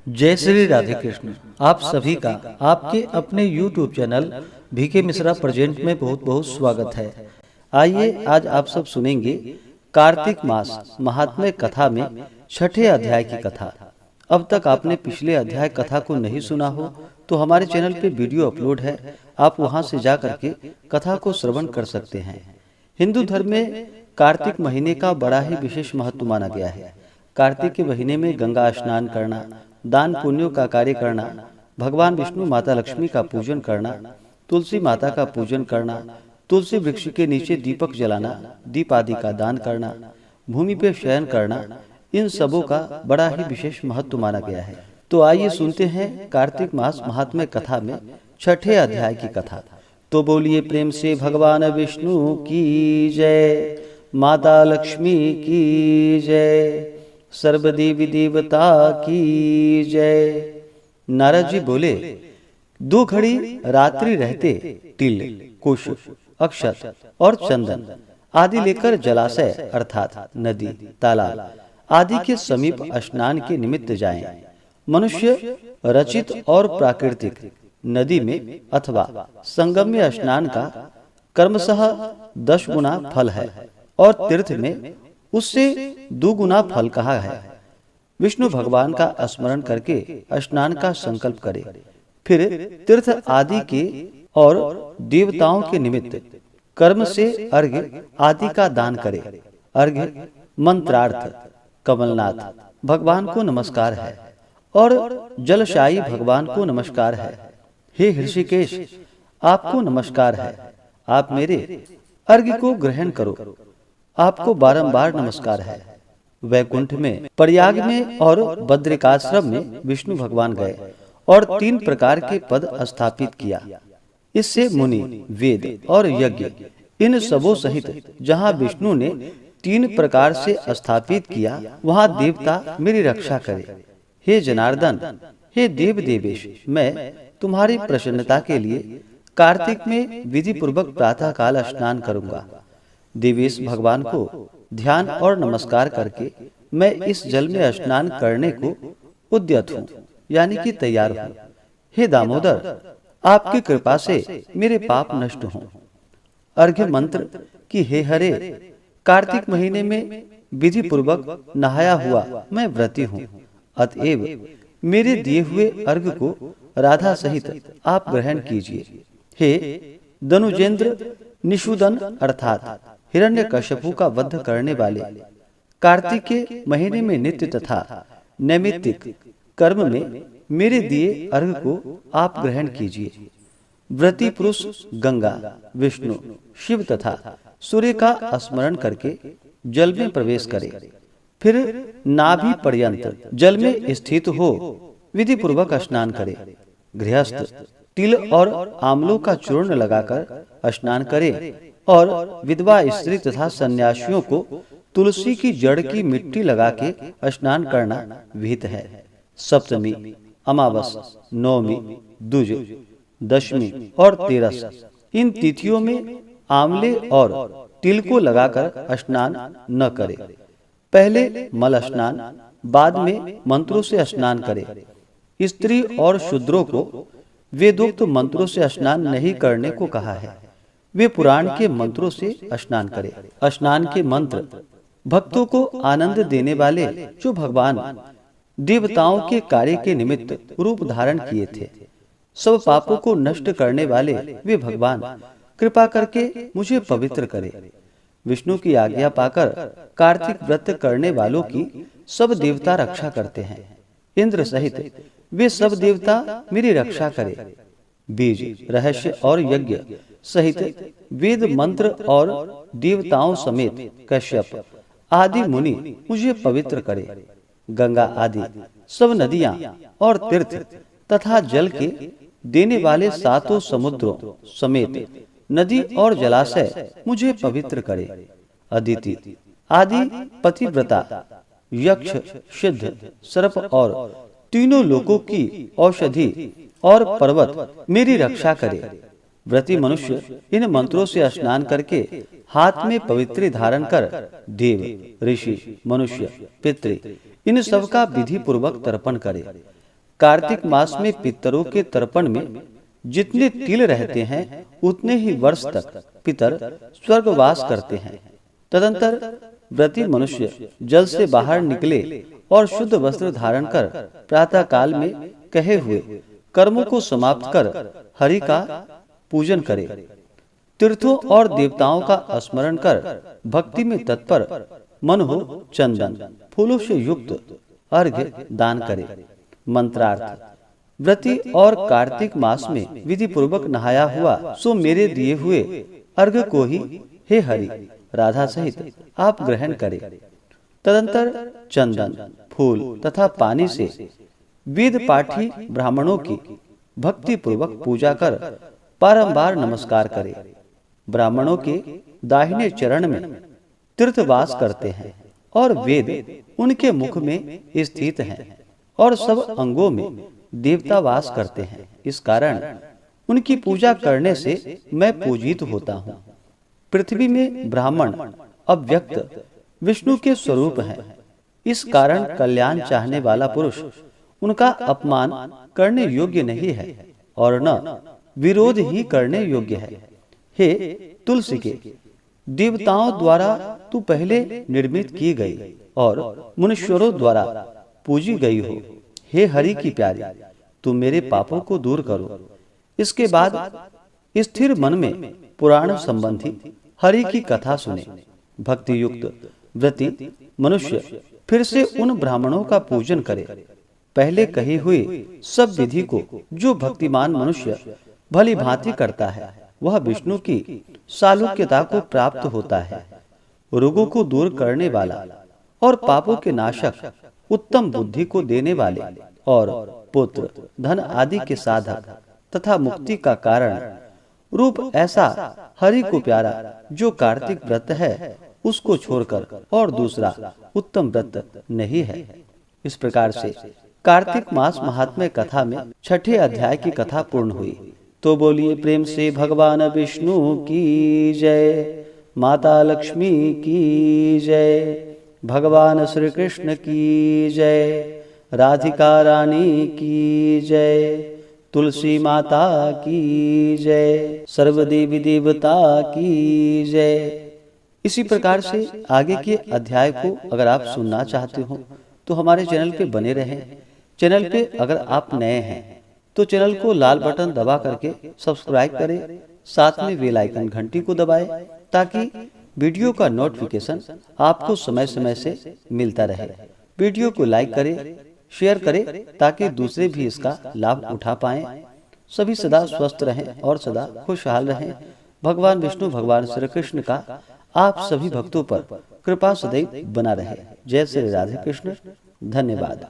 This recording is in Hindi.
जय श्री राधे कृष्ण। आप सभी का आपके अपने YouTube channel V K Mishra present में बहुत बहुत स्वागत है। आइए आज आप सब सुनेंगे कार्तिक मास महात्म्य कथा में छठे अध्याय की कथा। अब तक आपने पिछले अध्याय कथा को नहीं सुना हो तो हमारे चैनल पे वीडियो अपलोड है, आप वहां से जा करके कथा को श्रवण कर सकते हैं। हिंदू धर्म में कार्तिक महीने का बड़ा ही विशेष महत्व माना गया है। कार्तिक के महीने में गंगा स्नान करना, दान पुण्यों का कार्य करना, भगवान विष्णु माता लक्ष्मी का पूजन करना, तुलसी माता का पूजन करना, तुलसी वृक्ष के नीचे दीपक जलाना, दीप आदि का दान करना, भूमि पे शयन करना, इन सबों का बड़ा ही विशेष महत्व माना गया है। तो आइए सुनते हैं कार्तिक मास महात्म्य कथा में छठे अध्याय की कथा। तो बोलिए प्रेम से भगवान विष्णु की जय, माता लक्ष्मी की जय, सर्वदेवी देवता की जय। नारद जी बोले, 2 घड़ी रात्रि रहते तिल, कुश, अक्षत और चंदन आदि लेकर जलाशय अर्थात नदी, तालाब आदि के समीप स्नान के निमित्त जाएं। मनुष्य रचित और प्राकृतिक नदी में अथवा संगम में स्नान का कर्मशः 10 गुना फल है और तीर्थ में उससे 2 गुना फल कहा है। विष्णु भगवान का स्मरण करके स्नान का संकल्प करे, फिर तीर्थ आदि के और देवताओं के निमित्त कर्म से अर्घ्य आदि का दान करे। अर्घ्य मंत्रार्थ कमलनाथ भगवान को नमस्कार है और जलशायी भगवान को नमस्कार है। हे ऋषिकेश, आपको नमस्कार है, आप मेरे अर्घ्य को ग्रहण करो, आपको बारंबार नमस्कार है। वैकुंठ में, प्रयाग में और बद्रिकाश्रम में विष्णु भगवान गए और 3 प्रकार के पद स्थापित किया। इससे मुनि, वेद और यज्ञ इन सबों सहित जहाँ विष्णु ने 3 प्रकार से स्थापित किया, वहाँ देवता मेरी रक्षा करे। हे जनार्दन, हे देव देवेश, मैं तुम्हारी प्रसन्नता के लिए कार्तिक में विधि पूर्वक प्रातः काल स्नान करूंगा। देवेश भगवान को ध्यान और नमस्कार करके मैं इस जल में स्नान करने को उद्यत हूँ, यानी कि तैयार हूँ। हे दामोदर, आपकी कृपा से मेरे पाप नष्ट हों। अर्घ्य मंत्र कि हे हरे, कार्तिक महीने में विधि पूर्वक नहाया हुआ मैं व्रती हूँ, अतएव मेरे दिए हुए अर्घ्य को राधा सहित आप ग्रहण कीजिए। हे दनुजेंद्र निषूदन अर्थात हिरण्यकश्यपु का वध करने वाले, कार्तिक के महीने में नित्य तथा नैमित्तिक कर्म में मेरे दिए अर्घ को आप ग्रहण कीजिए। व्रती पुरुष गंगा, विष्णु, शिव तथा सूर्य का स्मरण करके जल में प्रवेश करे, फिर नाभि पर्यंत जल में स्थित हो विधि पूर्वक स्नान करे। गृहस्थ तिल और आंवलों का चूर्ण लगाकर स्नान करे और विधवा स्त्री तथा सन्यासियों को तुलसी की जड़ की मिट्टी लगा के स्नान करना विहित है। सप्तमी, अमावस, नवमी, द्विज, दशमी और तेरस इन तिथियों में आंवले और तिल को लगाकर स्नान न करे। पहले मल स्नान, बाद में मंत्रों से स्नान करे। स्त्री और शूद्रों को वेदोक्त मंत्रों से स्नान नहीं करने को कहा है, वे पुराण के मंत्रों से स्नान करे। स्नान के मंत्र भक्तों को आनंद देने वाले, जो भगवान देवताओं के कार्य के निमित्त रूप धारण किए थे। सब पापों को नष्ट करने वाले वे भगवान कृपा करके मुझे पवित्र करे। विष्णु की आज्ञा पाकर कार्तिक व्रत करने वालों की सब देवता रक्षा करते हैं। इंद्र सहित वे सब देवता मेरी रक्षा करे। बीज, रहस्य और यज्ञ सहित वेद मंत्र और देवताओं समेत कश्यप आदि मुनि मुझे पवित्र करे। गंगा आदि सब नदियां और तीर्थ तथा जल के देने वाले 7 समुद्रों समेत नदी और जलाशय मुझे पवित्र करे। अदिति आदि पतिव्रता, यक्ष, सिद्ध, सर्प और तीनों लोकों की औषधि और पर्वत मेरी रक्षा करे। व्रती मनुष्य इन मंत्रों से स्नान करके हाथ में पवित्री धारण कर देव, ऋषि, मनुष्य, पितृ इन सब का विधि पूर्वक तर्पण करे। कार्तिक मास में पितरों के तर्पण में जितने तिल रहते हैं उतने ही वर्ष तक पितर स्वर्गवास करते हैं। तदंतर व्रती मनुष्य जल से बाहर निकले और शुद्ध वस्त्र धारण कर प्रातः काल में कहे हुए कर्मों को समाप्त कर हरि का पूजन करे। तीर्थों और देवताओं का स्मरण कर भक्ति में तत्पर मन हो चंदन फूलों से युक्त अर्घ्य दान करे। मंत्रार्थ। व्रती और कार्तिक मास में विधि पूर्वक नहाया हुआ सो मेरे दिए हुए अर्घ्य को ही हे हरि राधा सहित आप ग्रहण करें। तदंतर चंदन फूल तथा पानी से वेद पाठी ब्राह्मणों की भक्ति पूर्वक पूजा कर बारंबार नमस्कार करे। ब्राह्मणों के दाहिने चरण में तीर्थवास करते हैं और वेद उनके मुख में स्थित हैं और सब अंगों में देवता वास करते हैं। इस कारण उनकी पूजा करने से मैं पूजित होता हूँ। पृथ्वी में ब्राह्मण अव्यक्त विष्णु के स्वरूप हैं। इस कारण कल्याण चाहने वाला पुरुष उनका अपमान करने योग्य नहीं है और न विरोध ही करने योग्य है। हे तुलसी के देवताओं द्वारा तू पहले निर्मित की गई और मनुष्यों द्वारा पूजी गई हो। हे हरि की प्यारी तू मेरे पापों को दूर करो। इसके बाद स्थिर मन में पुराण संबंधी हरि की कथा सुने। भक्ति युक्त व्रती मनुष्य फिर से उन ब्राह्मणों का पूजन करे। पहले कही हुई सब विधि को जो भक्तिमान मनुष्य भली भांति करता है वह विष्णु की सालुक्यता को प्राप्त होता है। रोगों को दूर करने वाला और पापों के नाशक उत्तम बुद्धि को देने वाले और पुत्र धन आदि के साधक तथा मुक्ति का कारण रूप ऐसा हरि को प्यारा जो कार्तिक व्रत है उसको छोड़कर और दूसरा उत्तम व्रत नहीं है। इस प्रकार से कार्तिक मास महात्म्य कथा में छठे अध्याय की कथा पूर्ण हुई। तो बोलिए प्रेम से भगवान विष्णु की जय, माता लक्ष्मी की जय, भगवान श्री कृष्ण की जय, राधिका रानी की जय, तुलसी माता की जय, सर्व देवी देवता की जय। इसी प्रकार से आगे के अध्याय को अगर आप सुनना चाहते हो तो हमारे चैनल पे बने रहें। चैनल पे अगर आप नए हैं तो चैनल को लाल बटन दबा करके सब्सक्राइब करें, साथ में बेल आइकन घंटी को दबाएं ताकि वीडियो का नोटिफिकेशन आपको समय समय से मिलता रहे। वीडियो को लाइक करें, शेयर करें ताकि दूसरे भी इसका लाभ उठा पाएं। सभी सदा स्वस्थ रहें और सदा खुशहाल रहें। भगवान विष्णु भगवान श्री कृष्ण का आप सभी भक्तों पर कृपा सदैव बना रहे। जय श्री राधे कृष्ण। धन्यवाद।